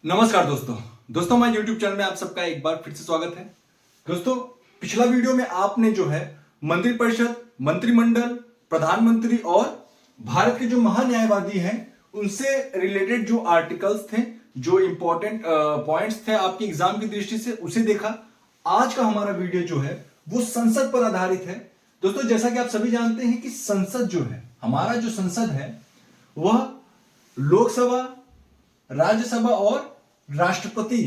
नमस्कार दोस्तों हमारे YouTube चैनल में आप सबका एक बार फिर से स्वागत है। दोस्तों पिछला वीडियो में आपने जो है मंत्रिपरिषद, मंत्रिमंडल, प्रधानमंत्री और भारत के जो महान्यायवादी हैं उनसे रिलेटेड जो आर्टिकल्स थे, जो इंपॉर्टेंट पॉइंट्स थे आपकी एग्जाम की दृष्टि से, उसे देखा। आज का हमारा वीडियो जो है वो संसद पर आधारित है। दोस्तों जैसा कि आप सभी जानते हैं कि संसद जो है, हमारा जो संसद है वह लोकसभा, राज्यसभा और राष्ट्रपति,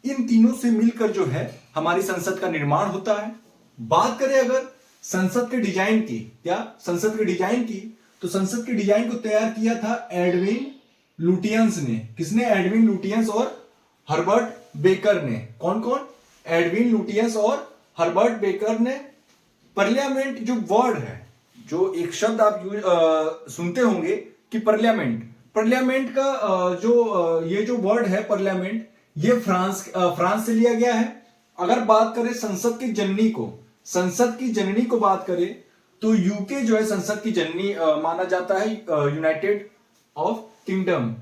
इन तीनों से मिलकर जो है हमारी संसद का निर्माण होता है। बात करें अगर संसद के डिजाइन की, संसद के डिजाइन की, तो संसद के डिजाइन को तैयार किया था एडविन लुटियंस ने। किसने? एडविन लुटियंस और हर्बर्ट बेकर ने। कौन कौन? एडविन लुटियंस और हर्बर्ट बेकर ने। पार्लियामेंट जो वर्ड है, जो एक शब्द आप सुनते होंगे कि पार्लियामेंट का ये जो वर्ड है पार्लियामेंट, ये फ्रांस से लिया गया है। अगर बात करें संसद की जननी को बात करें तो यूके जो है संसद की जननी माना जाता है, यूनाइटेड ऑफ किंगडम।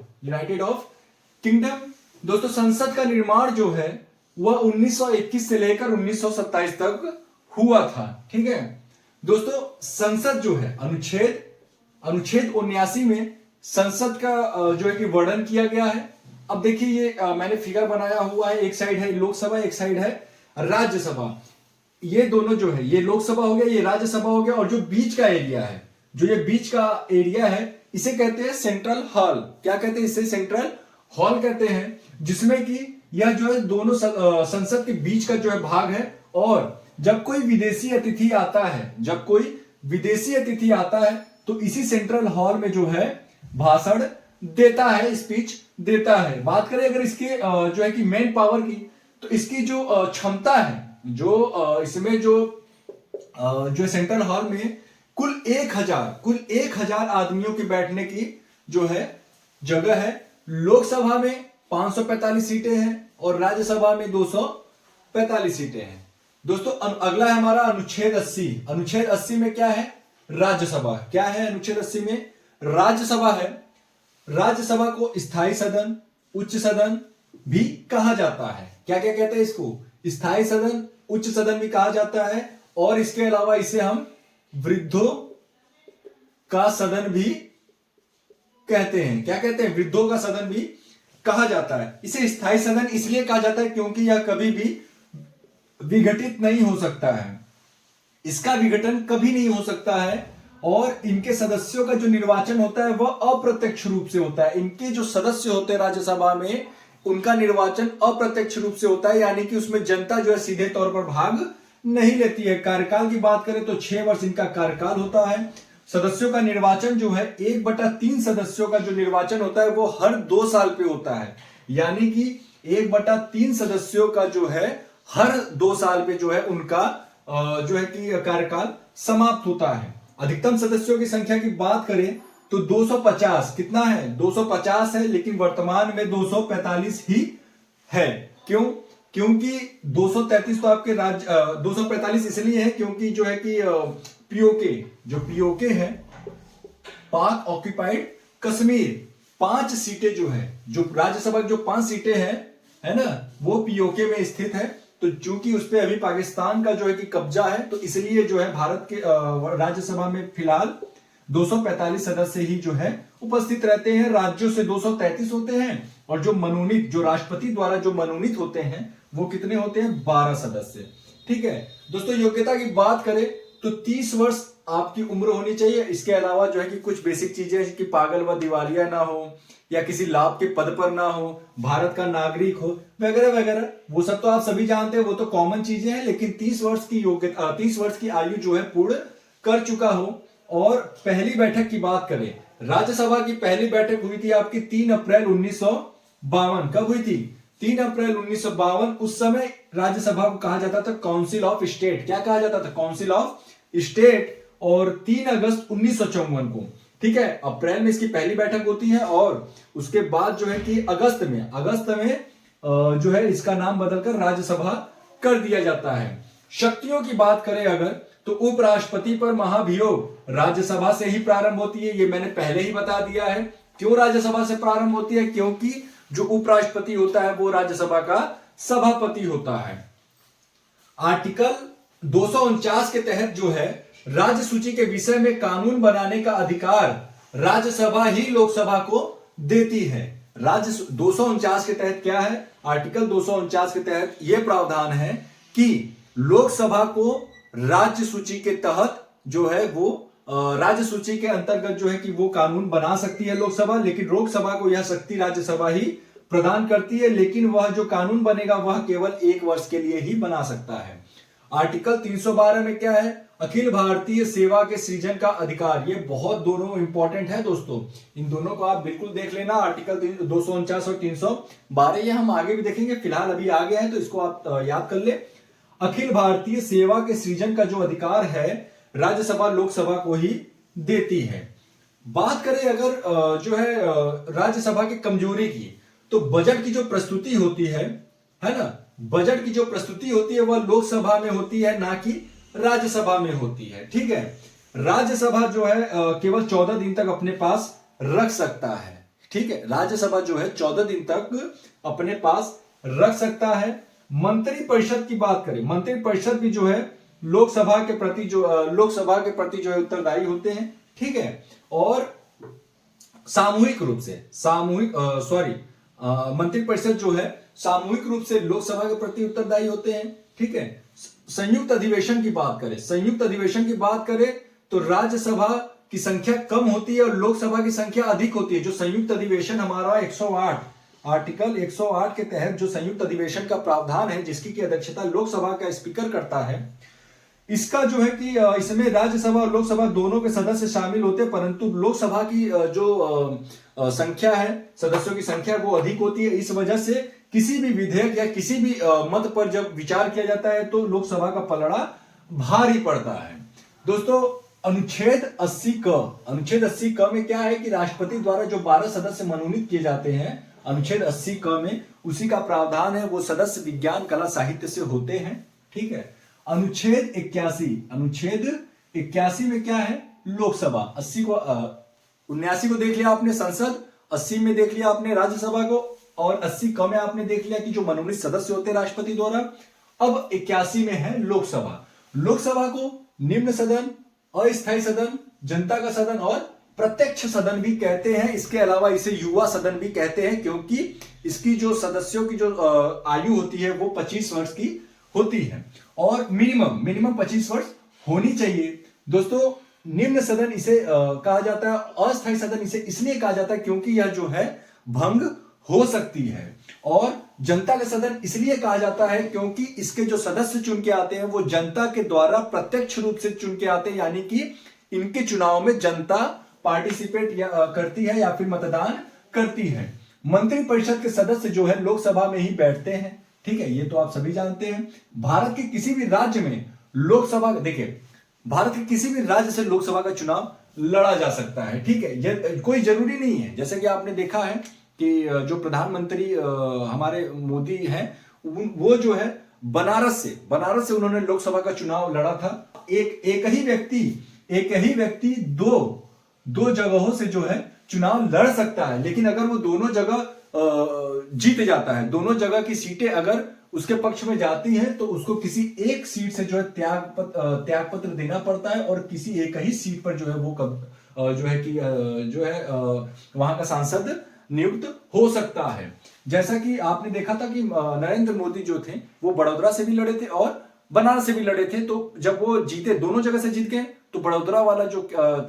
दोस्तों संसद का निर्माण जो है वह 1921 से लेकर 1927 तक हुआ था। ठीक है दोस्तों, संसद जो है अनुच्छेद 79 में संसद का जो है कि वर्णन किया गया है। अब देखिए ये मैंने फिगर बनाया हुआ है, एक साइड है लोकसभा, एक साइड है राज्यसभा। ये दोनों जो है, ये लोकसभा हो गया, ये राज्यसभा हो गया, और जो बीच का एरिया है, इसे कहते हैं सेंट्रल हॉल। क्या कहते हैं? इसे सेंट्रल हॉल कहते हैं, जिसमें कि यह जो है दोनों संसद के बीच का जो है भाग है। और जब कोई विदेशी अतिथि आता है तो इसी सेंट्रल हॉल में जो है भाषण देता है, स्पीच देता है। बात करें अगर इसके जो है कि मेन पावर की, तो इसकी जो क्षमता है, इसमें जो सेंट्रल हॉल में कुल 1000 आदमियों के बैठने की जो है जगह है। लोकसभा में 545 सीटें हैं और राज्यसभा में 245 सीटें हैं। दोस्तों अगला है हमारा अनुच्छेद 80। अनुच्छेद 80 में क्या है? राज्यसभा। क्या है अनुच्छेद 80 में? राज्यसभा है। राज्यसभा को स्थायी सदन, उच्च सदन भी कहा जाता है। क्या क्या कहते हैं इसको? स्थायी सदन, उच्च सदन भी कहा जाता है। और इसके अलावा इसे हम वृद्धों का सदन भी कहते हैं। क्या कहते हैं? वृद्धों का सदन भी कहा जाता है। इसे स्थायी सदन इसलिए कहा जाता है क्योंकि यह कभी भी विघटित नहीं हो सकता है, इसका विघटन कभी नहीं हो सकता है। और इनके सदस्यों का जो निर्वाचन होता है वह अप्रत्यक्ष रूप से होता है। इनके जो सदस्य होते हैं राज्यसभा में, उनका निर्वाचन अप्रत्यक्ष रूप से होता है, यानी कि उसमें जनता जो है सीधे तौर पर भाग नहीं लेती है। कार्यकाल की बात करें तो 6 वर्ष इनका कार्यकाल होता है। सदस्यों का निर्वाचन जो है 1/3 सदस्यों का जो निर्वाचन होता है वो हर 2 साल पे होता है, यानी कि 1/3 सदस्यों का जो है हर 2 साल पे जो है उनका जो है कि कार्यकाल समाप्त होता है। अधिकतम सदस्यों की संख्या की बात करें तो 250। कितना है? 250 है, लेकिन वर्तमान में 245 ही है। क्यों? क्योंकि 233 तो आपके 245 इसलिए है क्योंकि जो है कि पीओके है, पाक ऑक्यूपाइड कश्मीर, 5 सीटें जो है, जो राज्यसभा की जो 5 सीटें हैं, है ना, वो पीओके में स्थित है। तो चूंकि उस पर अभी पाकिस्तान का जो है कि कब्जा है, तो इसलिए जो है भारत के राज्यसभा में फिलहाल 245 सदस्य ही जो है उपस्थित रहते हैं। राज्यों से 233 होते हैं, और जो राष्ट्रपति द्वारा जो मनोनीत होते हैं वो कितने होते हैं? 12 सदस्य। ठीक है दोस्तों, योग्यता की बात करें तो 30 वर्ष आपकी उम्र होनी चाहिए। इसके अलावा जो है कि कुछ बेसिक चीजें कि पागल व दिवालिया ना हो, या किसी लाभ के पद पर ना हो, भारत का नागरिक हो, वगैरह वगैरह, वो सब तो आप सभी जानते हैं, वो तो कॉमन चीजें हैं। लेकिन 30 वर्ष की आयु जो है पूर्ण कर चुका हो। और पहली बैठक की बात करें, राज्यसभा की पहली बैठक हुई थी आपकी 3 अप्रैल 1952। कब हुई थी? 3 अप्रैल 1952। उस समय राज्यसभा को कहा जाता था काउंसिल ऑफ स्टेट। क्या कहा जाता था? Council of state. और 3 अगस्त 1954 को, ठीक है, अप्रैल में इसकी पहली बैठक होती है, और उसके बाद जो है कि अगस्त में जो है इसका नाम बदलकर राज्यसभा कर दिया जाता है। शक्तियों की बात करें अगर, तो उपराष्ट्रपति पर महाभियोग राज्यसभा से ही प्रारंभ होती है। ये मैंने पहले ही बता दिया है। क्यों राज्यसभा से प्रारंभ होती है? क्योंकि जो उपराष्ट्रपति होता है वो राज्यसभा का सभापति होता है। आर्टिकल 249 के तहत जो है राज्य सूची के विषय में कानून बनाने का अधिकार राज्यसभा ही लोकसभा को देती है। राज्य 249 के तहत क्या है, आर्टिकल 249 के तहत यह प्रावधान है कि लोकसभा को राज्य सूची के तहत जो है वो राज्य सूची के अंतर्गत जो है कि वो कानून बना सकती है लोकसभा, लेकिन लोकसभा को यह शक्ति राज्यसभा ही प्रदान करती है, लेकिन वह जो कानून बनेगा वह केवल 1 वर्ष के लिए ही बना सकता है। आर्टिकल 312 में क्या है, अखिल भारतीय सेवा के सृजन का अधिकार। ये बहुत दोनों इंपॉर्टेंट है दोस्तों, इन दोनों को आप बिल्कुल देख लेना। आर्टिकल 249 और 312 ये हम आगे भी देखेंगे, फिलहाल अभी आ गया है तो इसको आप याद कर ले। अखिल भारतीय सेवा के सृजन का जो अधिकार है राज्यसभा लोकसभा को ही देती है। बात करें अगर जो है राज्यसभा की कमजोरी की, तो बजट की जो प्रस्तुति होती है ना, बजट की जो प्रस्तुति होती है वह लोकसभा में होती है, ना कि राज्यसभा में होती है। ठीक है, राज्यसभा जो है केवल 14 दिन तक अपने पास रख सकता है। ठीक है, राज्यसभा जो है 14 दिन तक अपने पास रख सकता है। मंत्री परिषद की बात करें, मंत्री परिषद भी जो है लोकसभा के प्रति जो है उत्तरदायी होते हैं। ठीक है, और सामूहिक रूप से मंत्री परिषद जो है सामूहिक रूप से लोकसभा के प्रति उत्तरदायी होते हैं। ठीक है, संयुक्त अधिवेशन की बात करें, संयुक्त अधिवेशन की बात करें तो राज्यसभा की संख्या कम होती है और लोकसभा की संख्या अधिक होती है। जो संयुक्त अधिवेशन हमारा 108 आर्टिकल 108 के तहत जो संयुक्त अधिवेशन का प्रावधान है, जिसकी की अध्यक्षता लोकसभा का स्पीकर करता है, इसका जो है कि इसमें राज्यसभा और लोकसभा दोनों के सदस्य शामिल होते हैं, परंतु लोकसभा की जो संख्या है, सदस्यों की संख्या वो अधिक होती है। इस वजह से किसी भी विधेयक या किसी भी मत पर जब विचार किया जाता है तो लोकसभा का पलड़ा भारी पड़ता है। दोस्तों, अनुच्छेद 80 क में क्या है कि राष्ट्रपति द्वारा जो 12 सदस्य मनोनीत किए जाते हैं, अनुच्छेद 80 क में उसी का प्रावधान है, वो सदस्य विज्ञान कला साहित्य से होते हैं। ठीक है, अनुच्छेद 81 में क्या है, लोकसभा। 79 को देख लिया आपने संसद, 80 में देख लिया आपने राज्यसभा को, और 80 क में आपने देख लिया कि जो मनोनीत सदस्य होते हैं राष्ट्रपति द्वारा। अब 81 में है लोकसभा। लोकसभा को निम्न सदन, अस्थायी सदन, जनता का सदन और प्रत्यक्ष सदन भी कहते हैं। इसके अलावा इसे युवा सदन भी कहते हैं, क्योंकि इसकी जो सदस्यों की जो आयु होती है वो 25 वर्ष की होती है और मिनिमम 25 वर्ष होनी चाहिए। दोस्तों, निम्न सदन इसे कहा जाता है, अस्थायी सदन इसे इसलिए कहा जाता है क्योंकि यह जो है भंग हो सकती है, और जनता का सदन इसलिए कहा जाता है क्योंकि इसके जो सदस्य चुन के आते हैं वो जनता के द्वारा प्रत्यक्ष रूप से चुन के आते हैं, यानी कि इनके चुनाव में जनता पार्टिसिपेट करती है या फिर मतदान करती है। मंत्री परिषद के सदस्य जो है लोकसभा में ही बैठते हैं। ठीक है, ये तो आप सभी जानते हैं। भारत के किसी भी राज्य में लोकसभा, देखिए भारत के किसी भी राज्य से लोकसभा का चुनाव लड़ा जा सकता है। ठीक है, ये कोई जरूरी नहीं है। जैसे कि आपने देखा है कि जो प्रधानमंत्री हमारे मोदी हैं, वो जो है बनारस से उन्होंने लोकसभा का चुनाव लड़ा था। एक ही व्यक्ति दो जगहों से जो है चुनाव लड़ सकता है, लेकिन अगर वो दोनों जगह जीत जाता है, दोनों जगह की सीटें अगर उसके पक्ष में जाती हैं, तो उसको किसी एक सीट से जो है त्याग पत्र देना पड़ता है, और किसी एक ही सीट पर जो है वो वहां का सांसद नियुक्त हो सकता है। जैसा कि आपने देखा था कि नरेंद्र मोदी जो थे वो बड़ौदा से भी लड़े थे और बनारस से भी लड़े थे, तो जब वो जीते, दोनों जगह से जीत गए, तो बड़ौदा वाला जो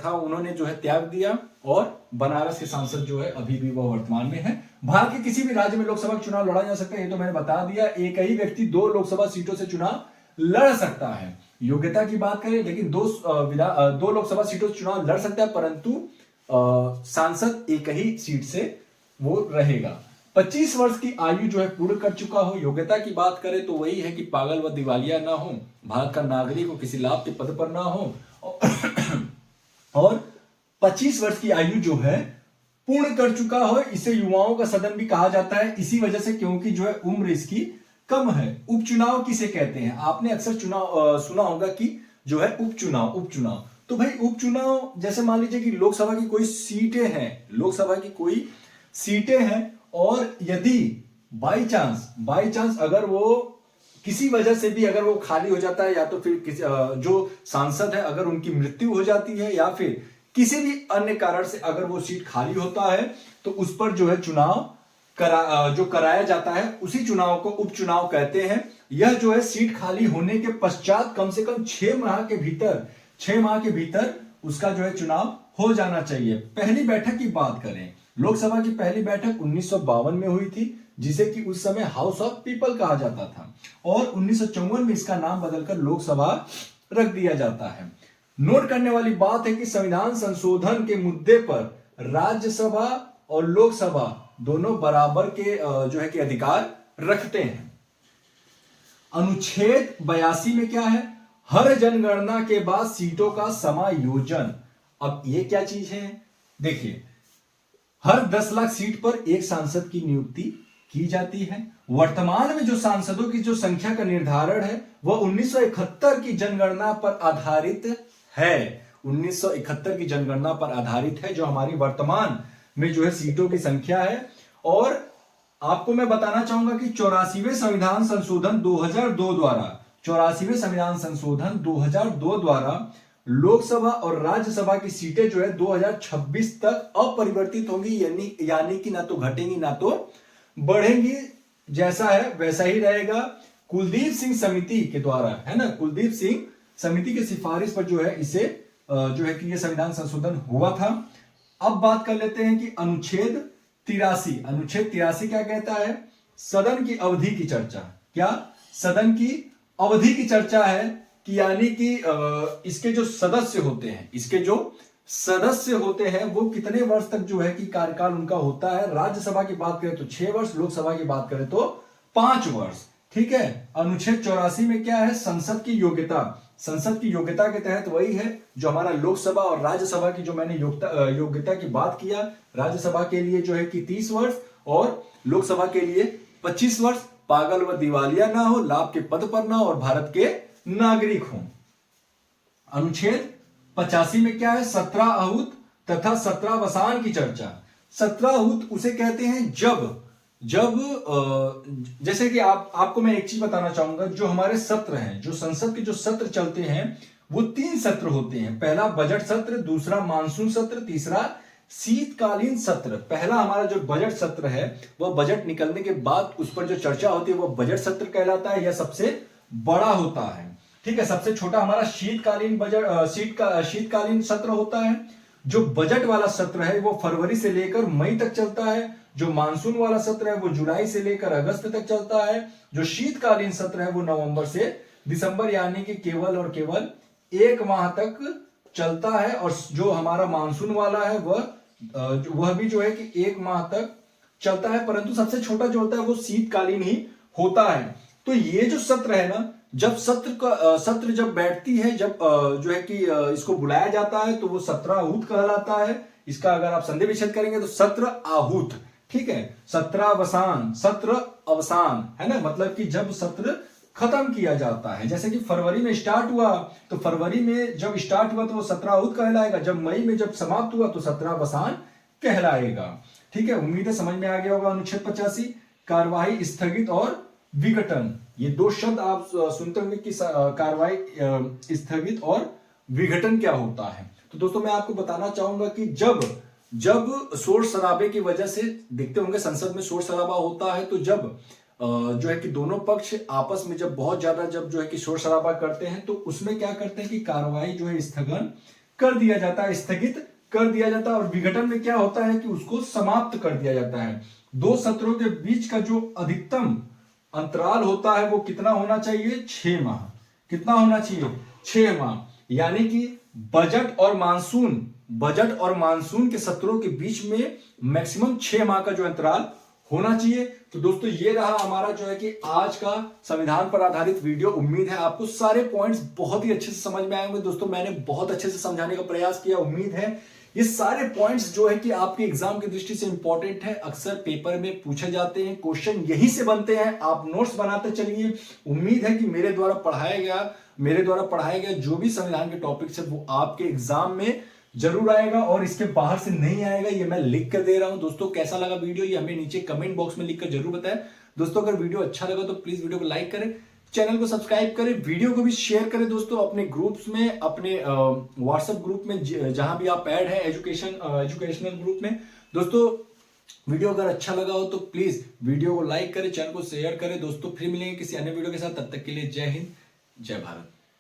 था उन्होंने जो है त्याग दिया, और बनारस के सांसद जो है अभी भी वो वर्तमान में है। भारत के किसी भी राज्य में लोकसभा चुनाव लड़ा जा सकता है, ये तो मैंने बता दिया। एक ही व्यक्ति 2 लोकसभा सीटों से चुनाव लड़ सकता है। योग्यता की बात करें, लेकिन 2 लोकसभा सीटों से चुनाव लड़ सकता है, परंतु सांसद एक ही सीट से वो रहेगा। 25 वर्ष की आयु जो है पूर्ण कर चुका हो। योग्यता की बात करें तो वही है कि पागल व दिवालिया ना हो, भारत का नागरिक हो, किसी लाभ के पद पर ना हो, और 25 वर्ष की आयु जो है पूर्ण कर चुका हो। इसे युवाओं का सदन भी कहा जाता है इसी वजह से, क्योंकि जो है उम्र इसकी कम है। उपचुनाव किसे कहते हैं? आपने अक्सर सुना होगा कि जो है उपचुनाव। तो भाई उपचुनाव, जैसे मान लीजिए कि लोकसभा की कोई सीटें हैं और यदि बाई चांस अगर वो किसी वजह से भी अगर वो खाली हो जाता है, या तो फिर जो सांसद है अगर उनकी मृत्यु हो जाती है, या फिर किसी भी अन्य कारण से अगर वो सीट खाली होता है, तो उस पर जो है चुनाव जो कराया जाता है, उसी चुनाव को उपचुनाव कहते हैं। यह जो है सीट खाली होने के पश्चात कम से कम 6 माह के भीतर उसका जो है चुनाव हो जाना चाहिए। पहली बैठक की बात करें, लोकसभा की पहली बैठक 1952 में हुई थी, जिसे कि उस समय हाउस ऑफ पीपल कहा जाता था, और 1954 में इसका नाम बदलकर लोकसभा रख दिया जाता है। नोट करने वाली बात है कि संविधान संशोधन के मुद्दे पर राज्यसभा और लोकसभा दोनों बराबर के जो है कि अधिकार रखते हैं। अनुच्छेद 82 में क्या है? हर जनगणना के बाद सीटों का समायोजन। अब ये क्या चीज है? देखिए, हर 10 लाख सीट पर एक सांसद की नियुक्ति की जाती है। वर्तमान में जो सांसदों की जो संख्या का निर्धारण है वह 1971 की जनगणना पर आधारित है। 1971 की जनगणना पर आधारित है जो हमारी वर्तमान में जो है सीटों की संख्या है। और आपको मैं बताना चाहूंगा कि 84वें संविधान संशोधन 2002 द्वारा लोकसभा और राज्यसभा की सीटें जो है 2026 तक अपरिवर्तित होंगी, यानी कि ना तो घटेंगी ना तो बढ़ेंगी। जैसा है वैसा ही रहेगा। कुलदीप सिंह समिति के द्वारा, है ना, कुलदीप सिंह समिति की सिफारिश पर जो है इसे जो है कि ये संविधान संशोधन हुआ था। अब बात कर लेते हैं कि अनुच्छेद 83 क्या कहता है? सदन की अवधि की चर्चा। क्या? सदन की अवधि की चर्चा है कि यानी कि इसके जो सदस्य होते हैं वो कितने वर्ष तक जो है कि कार्यकाल उनका होता है। राज्यसभा की बात करें तो 6 वर्ष, लोकसभा की बात करें तो 5 वर्ष। ठीक है। अनुच्छेद 84 में क्या है? संसद की योग्यता के तहत वही है जो हमारा लोकसभा और राज्यसभा की जो मैंने योग्यता की बात किया। राज्यसभा के लिए जो है कि 30 वर्ष और लोकसभा के लिए 25 वर्ष। पागल व दिवालिया ना हो, लाभ के पद पर ना हो और भारत के नागरिक हो। अनुच्छेद 85 में क्या है? 17 आहूत तथा 17 वसान की चर्चा। 17 आहूत उसे कहते हैं जब जैसे कि आपको मैं एक चीज बताना चाहूंगा, जो हमारे सत्र हैं, जो संसद के जो सत्र चलते हैं वो 3 सत्र होते हैं। पहला बजट सत्र, दूसरा मानसून सत्र, तीसरा शीतकालीन सत्र। पहला हमारा जो बजट सत्र है वह बजट निकलने के बाद उस पर जो चर्चा होती है वह बजट सत्र कहलाता है। यह सबसे बड़ा होता है। ठीक है। सबसे छोटा हमारा शीतकालीन सत्र होता है। जो बजट वाला सत्र है वो फरवरी से लेकर मई तक चलता है। जो मानसून वाला सत्र है वो जुलाई से लेकर अगस्त तक चलता है। जो शीतकालीन सत्र है वो नवंबर से दिसंबर, यानी कि केवल और केवल 1 माह तक चलता है। और जो हमारा मानसून वाला है वह भी जो है कि 1 माह तक चलता है, परंतु सबसे छोटा जो होता है वो शीतकालीन ही होता है। तो ये जो सत्र है ना, जब सत्र जब बैठती है, जब जो है कि इसको बुलाया जाता है तो वो 17 आहूत कहलाता है। इसका अगर आप संधि विच्छेद करेंगे तो 17 आहूत। ठीक है। 17 वसान, सत्र अवसान, है ना, मतलब कि जब सत्र खत्म किया जाता है। जैसे कि फरवरी में स्टार्ट हुआ तो फरवरी में जब स्टार्ट हुआ तो वो 17 आहूत कहलाएगा। जब मई में जब समाप्त हुआ तो 17 वसान कहलाएगा। ठीक है। उम्मीद है समझ में आ गया होगा। अनुच्छेद 85 कार्यवाही स्थगित और विघटन। ये 2 शब्द आप सुनते होंगे कि कार्यवाही स्थगित और विघटन क्या होता है। तो दोस्तों मैं आपको बताना चाहूंगा कि जब शोर शराबे की वजह से, देखते होंगे संसद में शोर शराबा होता है, तो जब जो है कि दोनों पक्ष आपस में जब बहुत ज्यादा जब जो है कि शोर शराबा करते हैं तो उसमें क्या करते हैं कि कार्यवाही जो है स्थगन कर दिया जाता है, स्थगित कर दिया जाता है। और विघटन में क्या होता है कि उसको समाप्त कर दिया जाता है। 2 सत्रों के बीच का जो अधिकतम अंतराल होता है वो कितना होना चाहिए? 6 माह। कितना होना चाहिए? 6 माह। यानी कि बजट और मानसून के सत्रों के बीच में मैक्सिमम 6 माह का जो अंतराल होना चाहिए। तो दोस्तों ये रहा हमारा जो है कि आज का संविधान पर आधारित वीडियो। उम्मीद है आपको सारे पॉइंट्स बहुत ही अच्छे से समझ में आए होंगे। दोस्तों मैंने बहुत अच्छे से समझाने का प्रयास किया। उम्मीद है ये सारे पॉइंट्स जो है कि आपके एग्जाम की दृष्टि से इंपॉर्टेंट है, अक्सर पेपर में पूछे जाते हैं, क्वेश्चन यहीं से बनते हैं। आप नोट्स बनाते चलिए। उम्मीद है कि मेरे द्वारा पढ़ाया गया जो भी संविधान के टॉपिक्स है वो आपके एग्जाम में जरूर आएगा और इसके बाहर से नहीं आएगा, ये मैं लिख कर दे रहा हूं। दोस्तों कैसा लगा वीडियो ये हमें नीचे कमेंट बॉक्स में लिखकर जरूर बताएं। दोस्तों अगर वीडियो अच्छा लगा तो प्लीज वीडियो को लाइक करें, चैनल को सब्सक्राइब करें, वीडियो को भी शेयर करें दोस्तों अपने ग्रुप्स में, अपने व्हाट्सएप ग्रुप में जहां भी आप ऐड है एजुकेशनल ग्रुप में। दोस्तों वीडियो अगर अच्छा लगा हो तो प्लीज वीडियो को लाइक करें, चैनल को शेयर करें। दोस्तों फिर मिलेंगे किसी अन्य वीडियो के साथ, तब तक के लिए जय हिंद जय भारत।